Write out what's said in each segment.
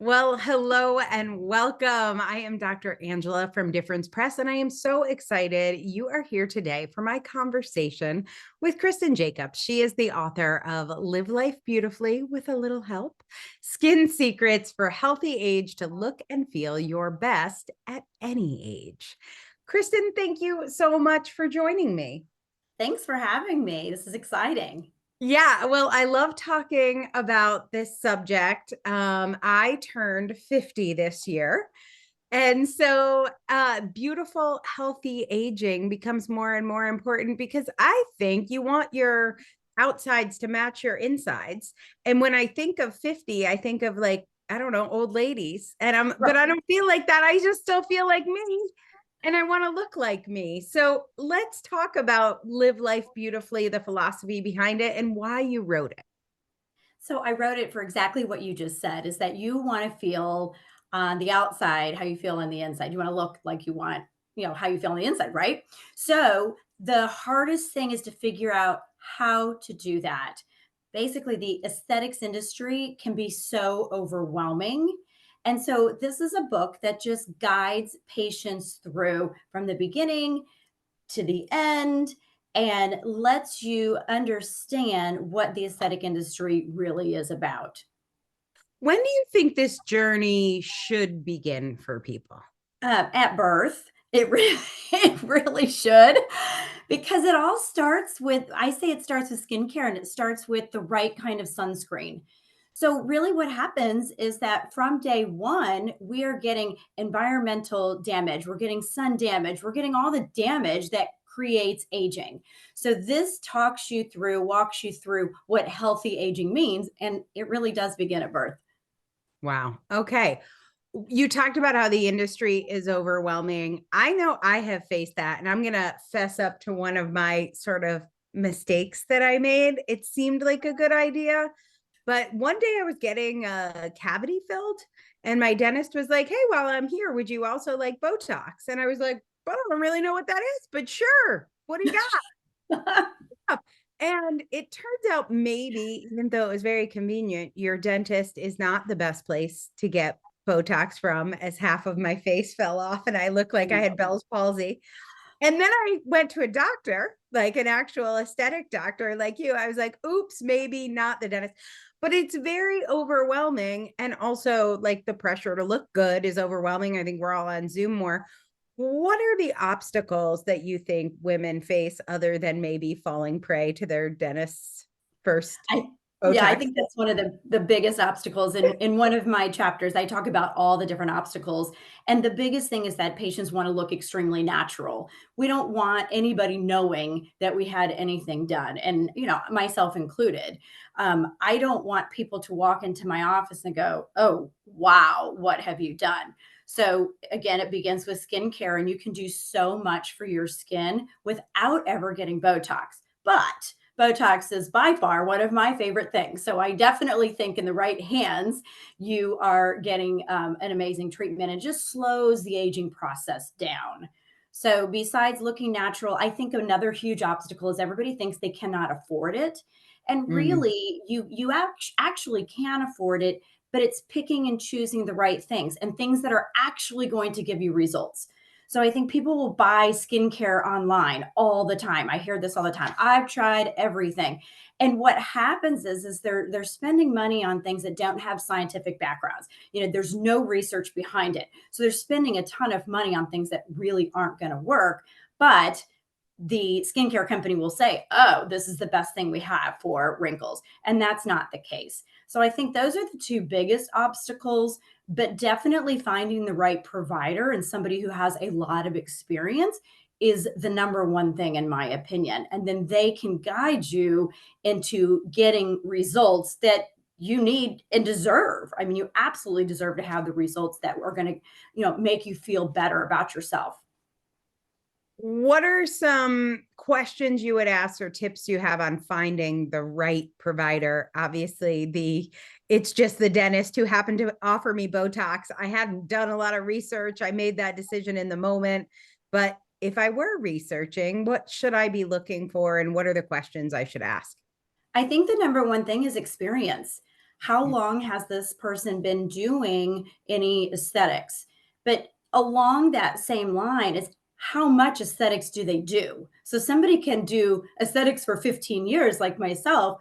Well, hello and welcome. I am Dr. Angela from Difference Press, and I am so excited you are here today for my conversation with Kristen Jacobs. She is the author of Live Life Beautifully with a Little Help, Skin Secrets for Healthy Age to Look and Feel Your Best at Any Age. Kristen, thank you so much for joining me. Thanks for having me. This is exciting. Yeah, well, I love talking about this subject. I turned 50 this year. And so beautiful, healthy aging becomes more and more important because I think you want your outsides to match your insides. And when I think of 50, I think of like, I don't know, old ladies. But I don't feel like that. I just still feel like me and I want to look like me. So let's talk about Live Life Beautifully, the philosophy behind it, and why you wrote it. So I wrote it for exactly what you just said is that you want to feel on the outside how you feel on the inside. You want to look like you want, how you feel on the inside, right? So the hardest thing is to figure out how to do that. Basically, the aesthetics industry can be so overwhelming. And so this is a book that just guides patients through from the beginning to the end and lets you understand what the aesthetic industry really is about. When do you think this journey should begin for people? At birth, it really should, because it all starts with, I say it starts with skincare and it starts with the right kind of sunscreen. So, really, what happens is that from day one, we are getting environmental damage, we're getting sun damage, we're getting all the damage that creates aging. So, this walks you through what healthy aging means, and it really does begin at birth. Wow. Okay. You talked about how the industry is overwhelming. I know I have faced that, and I'm going to fess up to one of my sort of mistakes that I made. It seemed like a good idea, but one day I was getting a cavity filled, and my dentist was like, "Hey, while I'm here, would you also like Botox?" And I was like, "Well, I don't really know what that is, but sure. What do you got?" And it turns out maybe, even though it was very convenient, your dentist is not the best place to get Botox from, as half of my face fell off and I looked like I had Bell's palsy. And then I went to a doctor, like an actual aesthetic doctor like you. I was like, oops, maybe not the dentist. But it's very overwhelming. And also, like, the pressure to look good is overwhelming. I think we're all on Zoom more. What are the obstacles that you think women face other than maybe falling prey to their dentist's first I Yeah, I Botox? think that's one of the biggest obstacles. In one of my chapters, I talk about all the different obstacles, and the biggest thing is that patients wanna look extremely natural. We don't want anybody knowing that we had anything done, and, myself included. I don't want people to walk into my office and go, "Oh, wow, what have you done?" So, again, it begins with skincare, and you can do so much for your skin without ever getting Botox. But Botox is by far one of my favorite things. So I definitely think in the right hands, you are getting an amazing treatment and just slows the aging process down. So besides looking natural, I think another huge obstacle is everybody thinks they cannot afford it. And Mm. really, actually can afford it, but it's picking and choosing the right things and things that are actually going to give you results. So I think people will buy skincare online all the time. I hear this all the time. I've tried everything. And what happens is they're spending money on things that don't have scientific backgrounds. There's no research behind it. So they're spending a ton of money on things that really aren't going to work. But the skincare company will say, "Oh, this is the best thing we have for wrinkles." And that's not the case. So I think those are the two biggest obstacles, but definitely finding the right provider and somebody who has a lot of experience is the number one thing, in my opinion. And then they can guide you into getting results that you need and deserve. I mean, you absolutely deserve to have the results that are going to, make you feel better about yourself. What are some questions you would ask or tips you have on finding the right provider? Obviously, it's just the dentist who happened to offer me Botox. I hadn't done a lot of research. I made that decision in the moment. But if I were researching, what should I be looking for and what are the questions I should ask? I think the number one thing is experience. How Mm. long has this person been doing any aesthetics? But along that same line is how much aesthetics do they do? So somebody can do aesthetics for 15 years, like myself,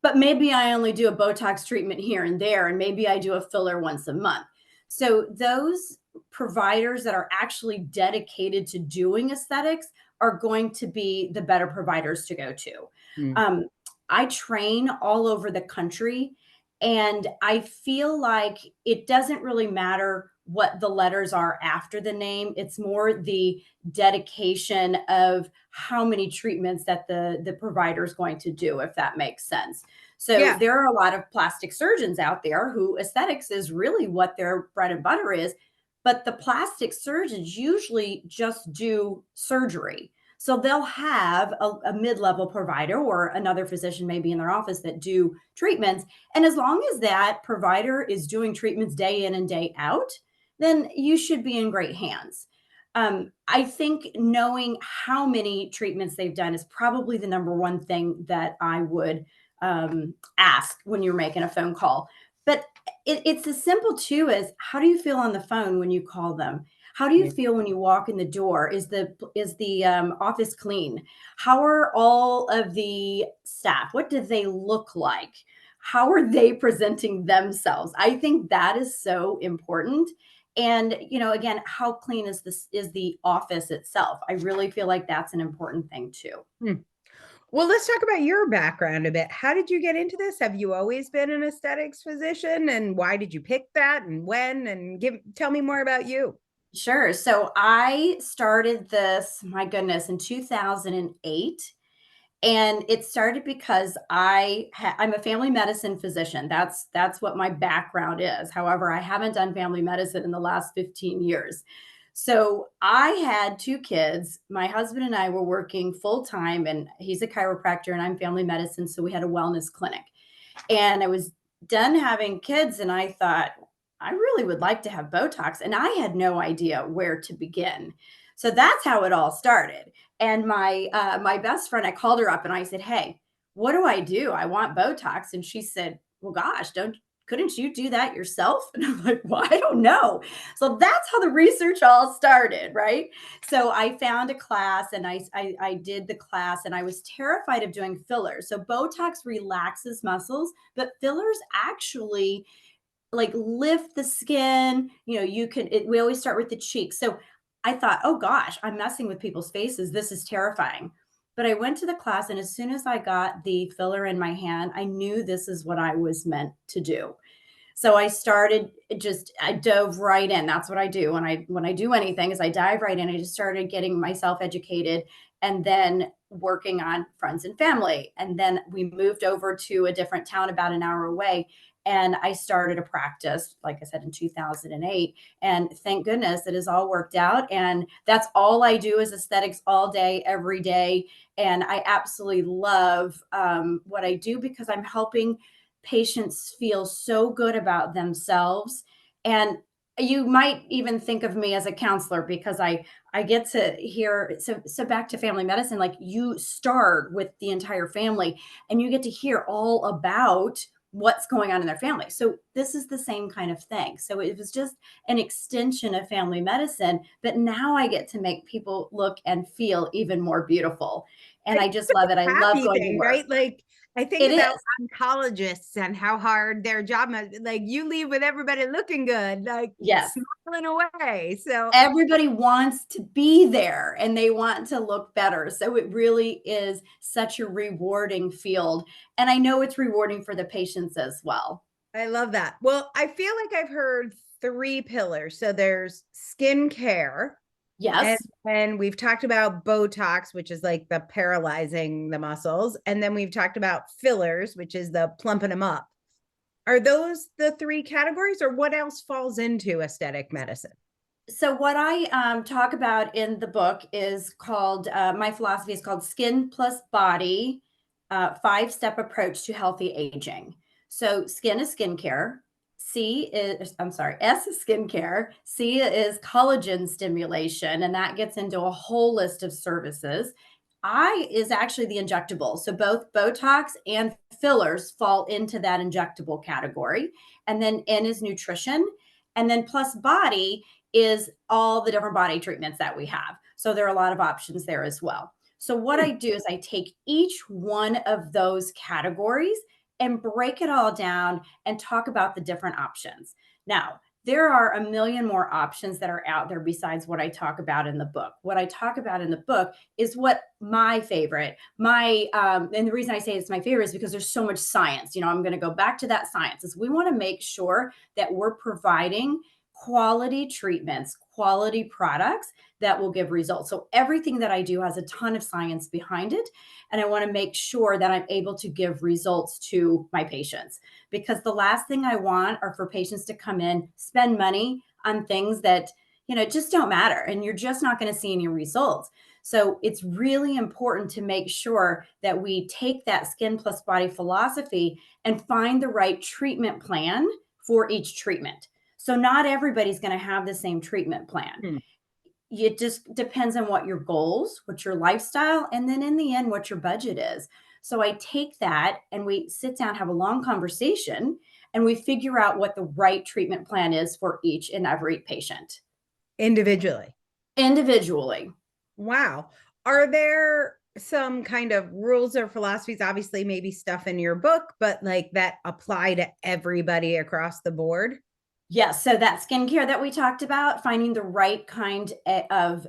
but maybe I only do a Botox treatment here and there, and maybe I do a filler once a month. So those providers that are actually dedicated to doing aesthetics are going to be the better providers to go to. Mm. Um, I train all over the country, and I feel like it doesn't really matter what the letters are after the name. It's more the dedication of how many treatments that the provider is going to do, if that makes sense. So Yeah. there are a lot of plastic surgeons out there who aesthetics is really what their bread and butter is, but the plastic surgeons usually just do surgery. So they'll have a mid-level provider or another physician maybe in their office that do treatments. And as long as that provider is doing treatments day in and day out, then you should be in great hands. I think knowing how many treatments they've done is probably the number one thing that I would ask when you're making a phone call. But it's as simple too as how do you feel on the phone when you call them? How do you Mm. feel when you walk in the door? Is the office clean? How are all of the staff? What do they look like? How are they presenting themselves? I think that is so important. And again, how clean is the office itself? I really feel like that's an important thing too. Mm. Well, let's talk about your background a bit. How did you get into this? Have you always been an aesthetics physician, and why did you pick that and when? And tell me more about you. Sure. So I started this, my goodness, in 2008. And it started because I'm a family medicine physician. That's what my background is. However, I haven't done family medicine in the last 15 years. So I had two kids. My husband and I were working full time, and he's a chiropractor, and I'm family medicine. So we had a wellness clinic. And I was done having kids, and I thought, I really would like to have Botox. And I had no idea where to begin. So that's how it all started. And my best friend, I called her up and I said, "Hey, what do I do? I want Botox." And she said, "Well, gosh, don't couldn't you do that yourself?" And I'm like, "Well, I don't know." So that's how the research all started, right? So I found a class and I did the class, and I was terrified of doing fillers. So Botox relaxes muscles, but fillers actually like lift the skin. We always start with the cheeks. So I thought, oh gosh, I'm messing with people's faces. This is terrifying. But I went to the class, and as soon as I got the filler in my hand, I knew this is what I was meant to do. So I dove right in. That's what I do when I do anything is I dive right in. I just started getting myself educated and then working on friends and family. And then we moved over to a different town about an hour away. And I started a practice, like I said, in 2008. And thank goodness it has all worked out. And that's all I do is aesthetics all day, every day. And I absolutely love what I do because I'm helping patients feel so good about themselves. And you might even think of me as a counselor because I get to hear. So back to family medicine, like you start with the entire family and you get to hear all about what's going on in their family. So this is the same kind of thing. So it was just an extension of family medicine, but now I get to make people look and feel even more beautiful. And I just love it. I love Happy going to thing, work. right? Like I think It about is. oncologists and how hard their job must, like you leave with everybody looking good, like Yes. smiling away. So Everybody wants to be there and they want to look better. So it really is such a rewarding field. And I know it's rewarding for the patients as well. I love that. Well, I feel like I've heard three pillars. So there's skincare, and Yes. then we've talked about Botox, which is like the paralyzing the muscles. And then we've talked about fillers, which is the plumping them up. Are those the three categories, or what else falls into aesthetic medicine? So what I talk about in the book is called my philosophy is called Skin plus Body, 5-step approach to healthy aging. So skin is skincare. S is skincare. C is collagen stimulation, and that gets into a whole list of services. I is actually the injectable. So both Botox and fillers fall into that injectable category. And then N is nutrition. And then plus body is all the different body treatments that we have. So there are a lot of options there as well. So what I do is I take each one of those categories and break it all down and talk about the different options. Now, there are a million more options that are out there besides what I talk about in the book. What I talk about in the book is what my favorite, and the reason I say it's my favorite is because there's so much science. I'm going to go back to that science. Is we want to make sure that we're providing quality treatments, quality products that will give results. So everything that I do has a ton of science behind it. And I want to make sure that I'm able to give results to my patients, because the last thing I want are for patients to come in, spend money on things that, just don't matter. And you're just not going to see any results. So it's really important to make sure that we take that skin plus body philosophy and find the right treatment plan for each treatment. So not everybody's going to have the same treatment plan. Hmm. It just depends on what your goals, what your lifestyle, and then in the end, what your budget is. So I take that and we sit down, have a long conversation, and we figure out what the right treatment plan is for each and every patient Individually. individually. Wow. Are there some kind of rules or philosophies? Obviously, maybe stuff in your book, but like that apply to everybody across the board? Yes. So that skincare that we talked about, finding the right kind of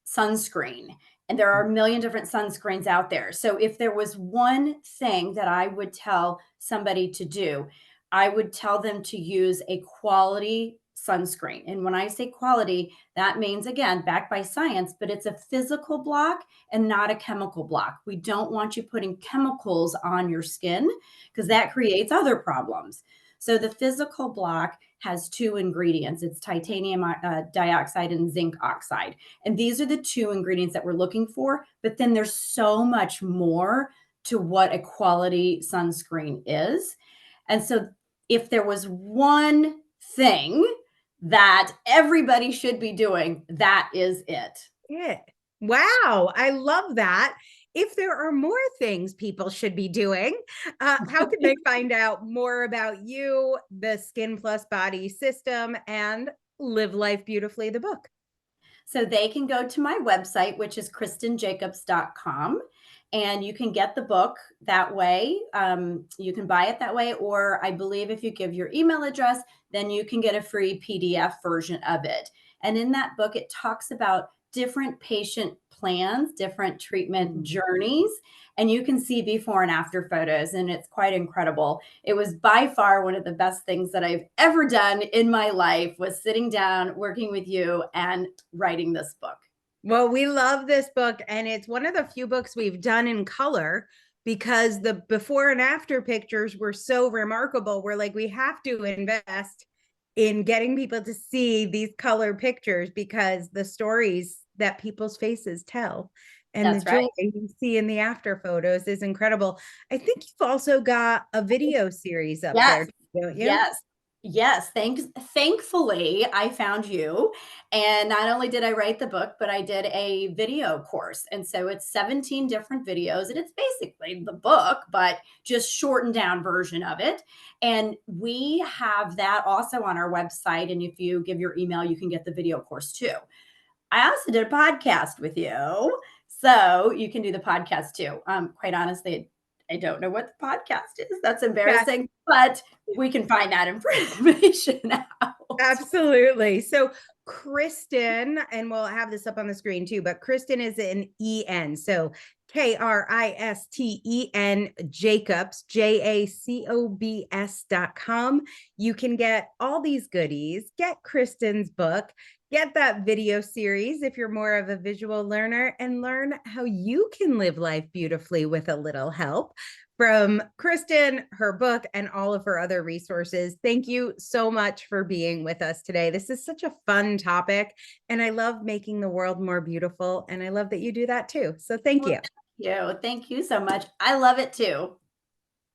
sunscreen. And there are a million different sunscreens out there. So if there was one thing that I would tell somebody to do, I would tell them to use a quality sunscreen. And when I say quality, that means, again, backed by science, but it's a physical block and not a chemical block. We don't want you putting chemicals on your skin because that creates other problems. So the physical block has two ingredients. It's titanium dioxide and zinc oxide. And these are the two ingredients that we're looking for. But then there's so much more to what a quality sunscreen is. And so if there was one thing that everybody should be doing, that is it. Yeah. Wow. I love that. If there are more things people should be doing, how can they find out more about you, the Skin Plus Body system, and Live Life Beautifully, the book? So they can go to my website, which is kristenjacobs.com, and you can get the book that way. You can buy it that way, or I believe if you give your email address, then you can get a free PDF version of it. And in that book, it talks about different patient plans, different treatment journeys, and you can see before and after photos, and it's quite incredible. It was by far one of the best things that I've ever done in my life, was sitting down, working with you, and writing this book. Well, we love this book, and it's one of the few books we've done in color because the before and after pictures were so remarkable. We're like, we have to invest in getting people to see these color pictures because the stories that people's faces tell and the That's right. joy you see in the after photos is incredible. I think you've also got a video series up Yes. there, don't you? Yes. Yes. Thankfully, I found you. And not only did I write the book, but I did a video course. And so it's 17 different videos, and it's basically the book, but just shortened down version of it. And we have that also on our website. And if you give your email, you can get the video course too. I also did a podcast with you. So you can do the podcast too. Quite honestly, I don't know what the podcast is. That's Yeah. embarrassing, but we can find that information out. Absolutely. So Kristen, and we'll have this up on the screen too, but Kristen is an EN. So Kristen Jacobs, JACOBS.com. You can get all these goodies, get Kristen's book, get that video series if you're more of a visual learner, and learn how you can live life beautifully with a little help from Kristen, her book, and all of her other resources. Thank you so much for being with us today. This is such a fun topic, and I love making the world more beautiful, and I love that you do that too. So thank Well, you. thank you. Thank you so much. I love it too.